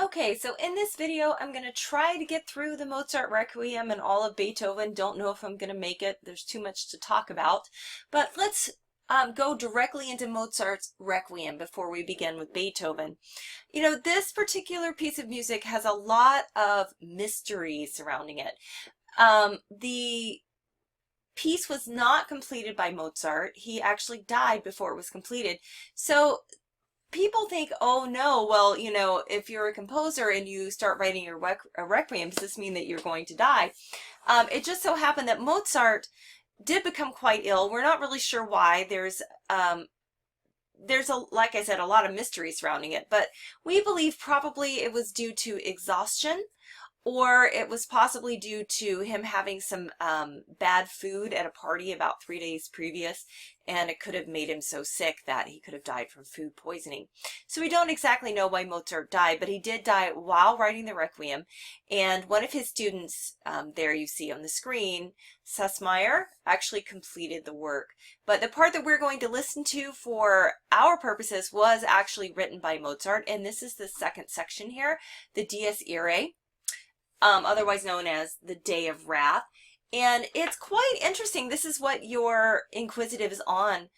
Okay, so in this video, I'm going to try to get through the Mozart Requiem and all of Beethoven. Don't know if I'm going to make it. There's too much to talk about. But let's go directly into Mozart's Requiem before we begin with Beethoven. You know, this particular piece of music has a lot of mystery surrounding it. The piece was not completed by Mozart. He actually died before it was completed. So people think, oh no, well, you know, if you're a composer and you start writing a requiem, does this mean that you're going to die? It just so happened that Mozart did become quite ill. We're not really sure why. There's like I said, a lot of mystery surrounding it, but we believe probably it was due to exhaustion, or it was possibly due to him having some bad food at a party about 3 days previous, and it could have made him so sick that he could have died from food poisoning. So we don't exactly know why Mozart died, but he did die while writing the Requiem. And one of his students, there you see on the screen, Sussmayer, actually completed the work. But the part that we're going to listen to for our purposes was actually written by Mozart, and this is the second section here, the Dies Irae. Otherwise known as the Day of Wrath. And it's quite interesting. This is what your inquisitive is on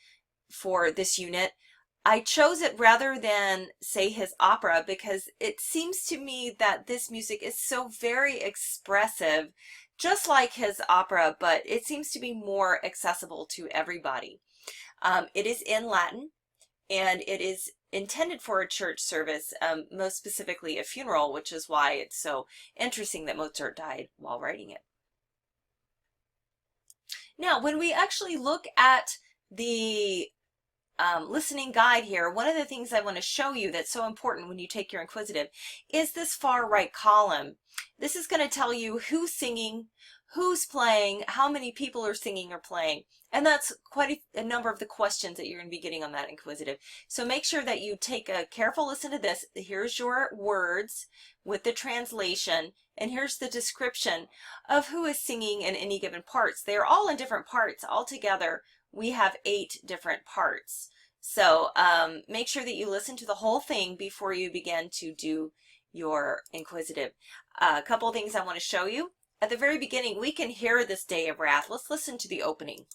for this unit. I chose it rather than say his opera because it seems to me that this music is so very expressive, just like his opera, but it seems to be more accessible to everybody. It is in Latin, and it is intended for a church service, most specifically a funeral, which is why it's so interesting that Mozart died while writing it. Now, when we actually look at the listening guide here, one of the things I want to show you that's so important when you take your inquisitive is this far right column. This is going to tell you who's singing, who's playing, how many people are singing or playing. And that's quite a number of the questions that you're going to be getting on that inquisitive. So make sure that you take a careful listen to this. Here's your words with the translation, and here's the description of who is singing in any given parts. They're all in different parts. Altogether, we have 8 different parts. So make sure that you listen to the whole thing before you begin to do your inquisitive. A couple of things I want to show you. At the very beginning, we can hear this Day of Wrath. Let's listen to the opening.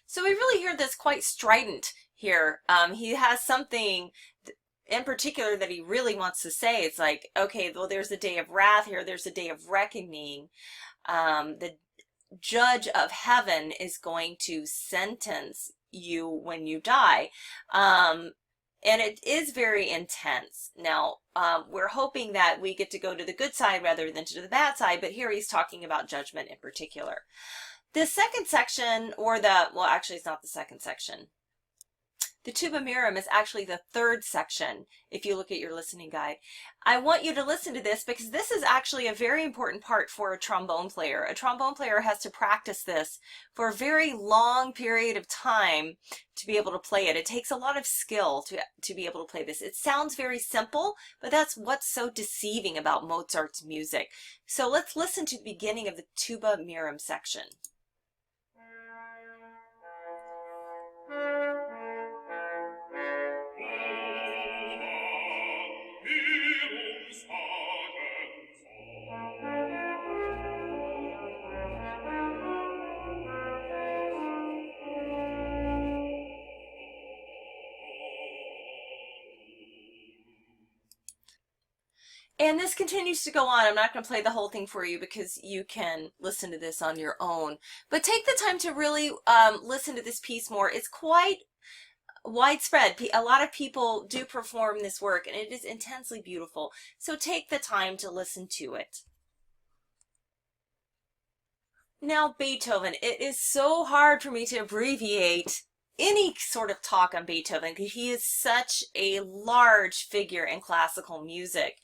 So we really hear this quite strident here. He has something in particular that he really wants to say. It's like, okay, well, there's a day of wrath here. There's a day of reckoning. The judge of heaven is going to sentence you when you die. And it is very intense. Now, we're hoping that we get to go to the good side rather than to the bad side, but here he's talking about judgment in particular. The second section, well, actually it's not the second section. The Tuba Mirum is actually the third section, if you look at your listening guide. I want you to listen to this because this is actually a very important part for a trombone player. A trombone player has to practice this for a very long period of time to be able to play it. It takes a lot of skill to be able to play this. It sounds very simple, but that's what's so deceiving about Mozart's music. So let's listen to the beginning of the Tuba Mirum section. And this continues to go on. I'm not going to play the whole thing for you because you can listen to this on your own. But take the time to really listen to this piece more. It's quite widespread. A lot of people do perform this work, and it is intensely beautiful. So take the time to listen to it. Now, Beethoven. It is so hard for me to abbreviate any sort of talk on Beethoven because he is such a large figure in classical music.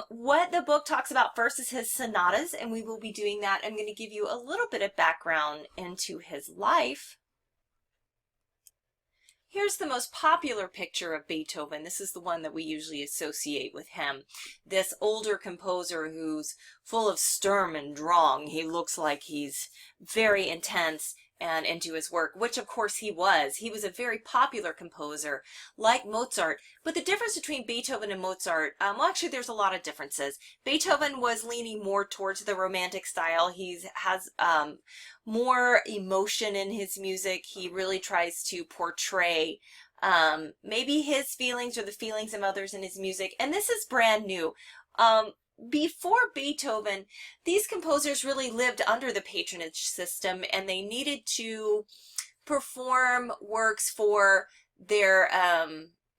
What the book talks about first is his sonatas, and we will be doing that. I'm going to give you a little bit of background into his life. Here's the most popular picture of Beethoven. This is the one that we usually associate with him. This older composer who's full of Sturm und Drang. He looks like he's very intense and into his work, which of course he was. He was a very popular composer, like Mozart. But the difference between Beethoven and Mozart, well, actually there's a lot of differences. Beethoven was leaning more towards the romantic style. He has more emotion in his music. He really tries to portray maybe his feelings or the feelings of others in his music. And this is brand new. Before Beethoven, these composers really lived under the patronage system, and they needed to perform works for their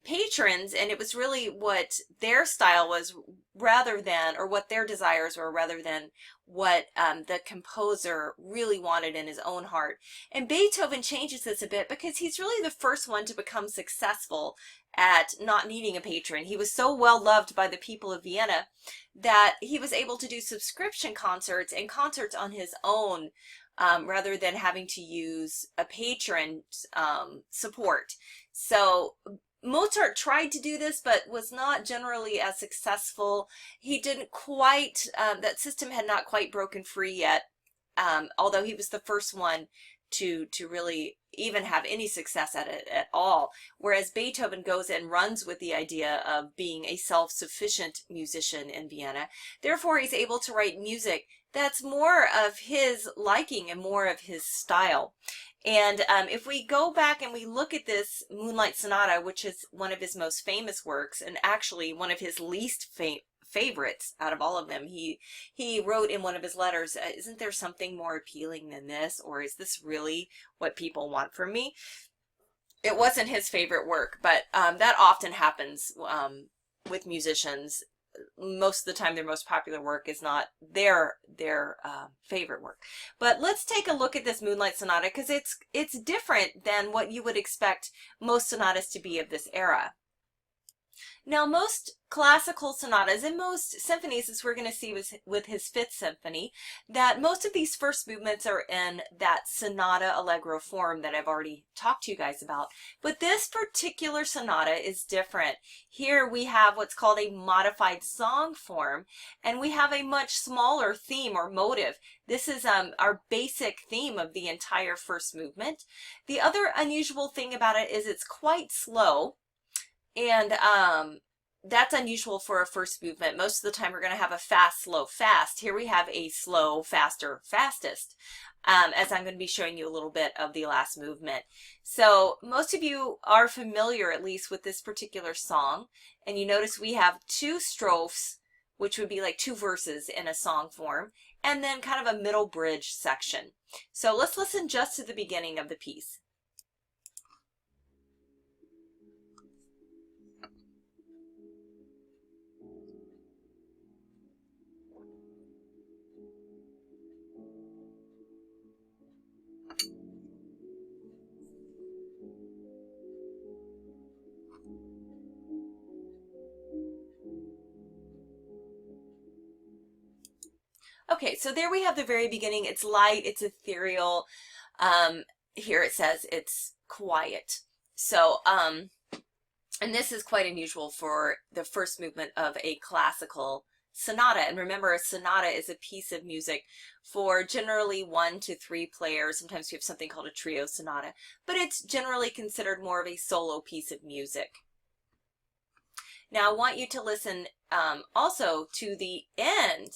patrons, and it was really what their style was rather than, or what their desires were rather than what the composer really wanted in his own heart. And Beethoven changes this a bit because he's really the first one to become successful at not needing a patron. He was so well loved by the people of Vienna that he was able to do subscription concerts and concerts on his own rather than having to use a patron support. So Mozart tried to do this, but was not generally as successful. He didn't quite, that system had not quite broken free yet, although he was the first one to really even have any success at it at all. Whereas Beethoven goes and runs with the idea of being a self-sufficient musician in Vienna. Therefore, he's able to write music that's more of his liking and more of his style. And if we go back and we look at this Moonlight Sonata, which is one of his most famous works, and actually one of his least favorites out of all of them, he wrote in one of his letters, isn't there something more appealing than this, or is this really what people want from me? It wasn't his favorite work, but that often happens with musicians. Most of the time their most popular work is not their favorite work. But let's take a look at this Moonlight Sonata, because it's different than what you would expect most sonatas to be of this era. Now, most classical sonatas and most symphonies, as we're going to see with his Fifth Symphony, that most of these first movements are in that sonata allegro form that I've already talked to you guys about. But this particular sonata is different. Here we have what's called a modified song form, and we have a much smaller theme or motive. This is our basic theme of the entire first movement. The other unusual thing about it is it's quite slow. And that's unusual for a first movement. Most of the time we're going to have a fast, slow, fast. Here we have a slow, faster, fastest, as I'm going to be showing you a little bit of the last movement. So most of you are familiar at least with this particular song. And you notice we have two strophes, which would be like two verses in a song form, and then kind of a middle bridge section. So let's listen just to the beginning of the piece. Okay, so there we have the very beginning. It's light, it's ethereal. Here it says it's quiet. So, and this is quite unusual for the first movement of a classical sonata. And remember, a sonata is a piece of music for generally 1 to 3 players. Sometimes we have something called a trio sonata, but it's generally considered more of a solo piece of music. Now, I want you to listen also to the end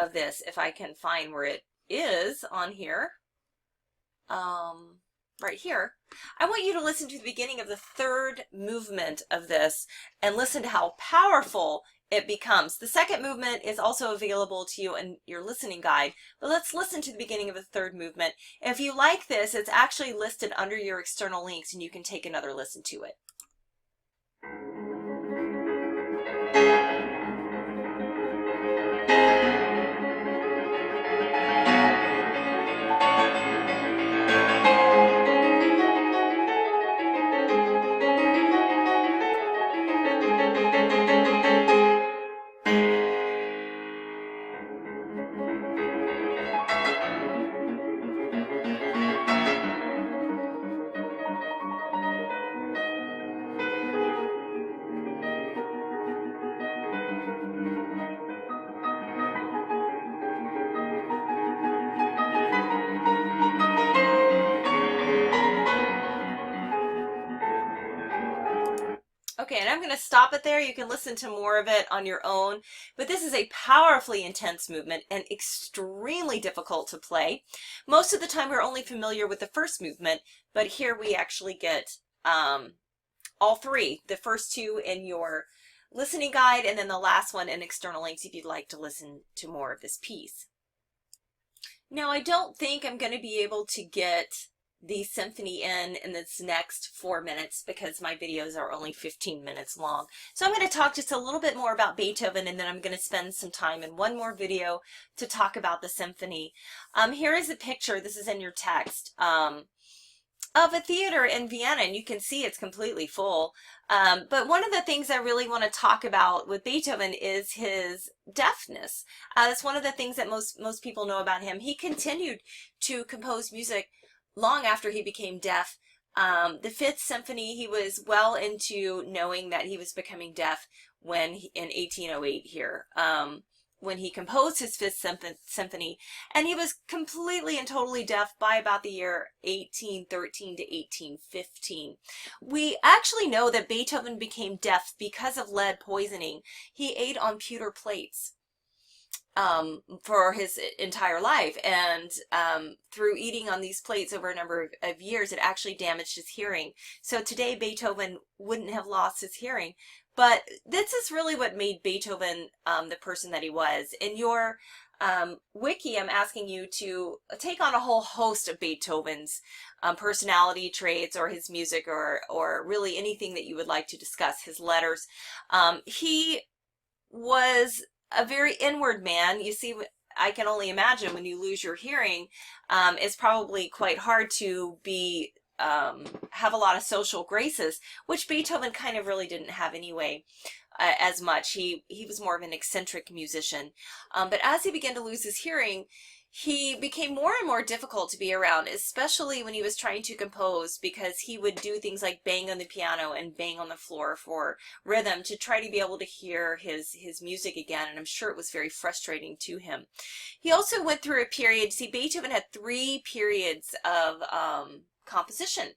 of this, if I can find where it is on here, right here. I want you to listen to the beginning of the third movement of this and listen to how powerful it becomes. The second movement is also available to you in your listening guide, but let's listen to the beginning of the third movement. If you like this, it's actually listed under your external links and you can take another listen to it. Okay, and I'm going to stop it there. You can listen to more of it on your own, but this is a powerfully intense movement and extremely difficult to play. Most of the time we're only familiar with the first movement, but here we actually get all three, the first two in your listening guide, and then the last one in external links if you'd like to listen to more of this piece. Now, I don't think I'm going to be able to get the symphony in this next 4 minutes because my videos are only 15 minutes long. So I'm going to talk just a little bit more about Beethoven, and then I'm going to spend some time in one more video to talk about the symphony. Here is a picture, this is in your text, of a theater in Vienna, and you can see it's completely full. But one of the things I really want to talk about with Beethoven is his deafness. That's one of the things that most people know about him. He continued to compose music long after he became deaf. The Fifth Symphony, he was well into knowing that he was becoming deaf when in 1808 here, when he composed his Fifth Symphony, and he was completely and totally deaf by about the year 1813 to 1815. We actually know that Beethoven became deaf because of lead poisoning. He ate on pewter plates for his entire life, and through eating on these plates over a number of years, it actually damaged his hearing. So today Beethoven wouldn't have lost his hearing, but this is really what made Beethoven the person that he was. In your wiki, I'm asking you to take on a whole host of Beethoven's personality traits or his music, or really anything that you would like to discuss, his letters. He was a very inward man. You see, I can only imagine when you lose your hearing, it's probably quite hard to be have a lot of social graces, which Beethoven kind of really didn't have anyway as much. He was more of an eccentric musician. But as he began to lose his hearing, he became more and more difficult to be around, especially when he was trying to compose, because he would do things like bang on the piano and bang on the floor for rhythm to try to be able to hear his music again, and I'm sure it was very frustrating to him. He also went through a period, see, Beethoven had 3 periods of composition.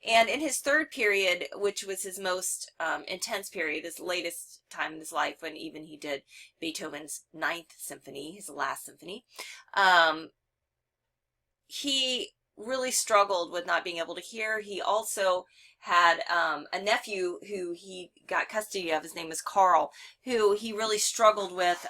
And in his third period, which was his most intense period, his latest time in his life, when even he did Beethoven's Ninth Symphony, his last symphony, he really struggled with not being able to hear. He also had a nephew who he got custody of. His name was Karl, who he really struggled with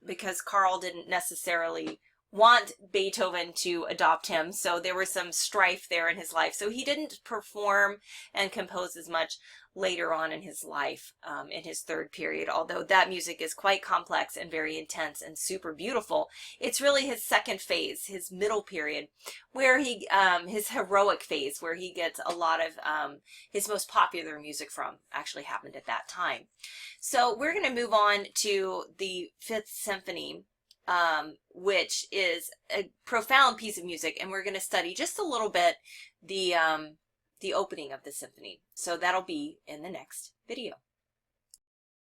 because Karl didn't necessarily want Beethoven to adopt him, so there was some strife there in his life. So he didn't perform and compose as much later on in his life, in his third period, although that music is quite complex and very intense and super beautiful. It's really his second phase, his middle period, where he, his heroic phase, where he gets a lot of his most popular music from, actually happened at that time. So we're going to move on to the Fifth Symphony, which is a profound piece of music, and we're going to study just a little bit the opening of the symphony. So that'll be in the next video.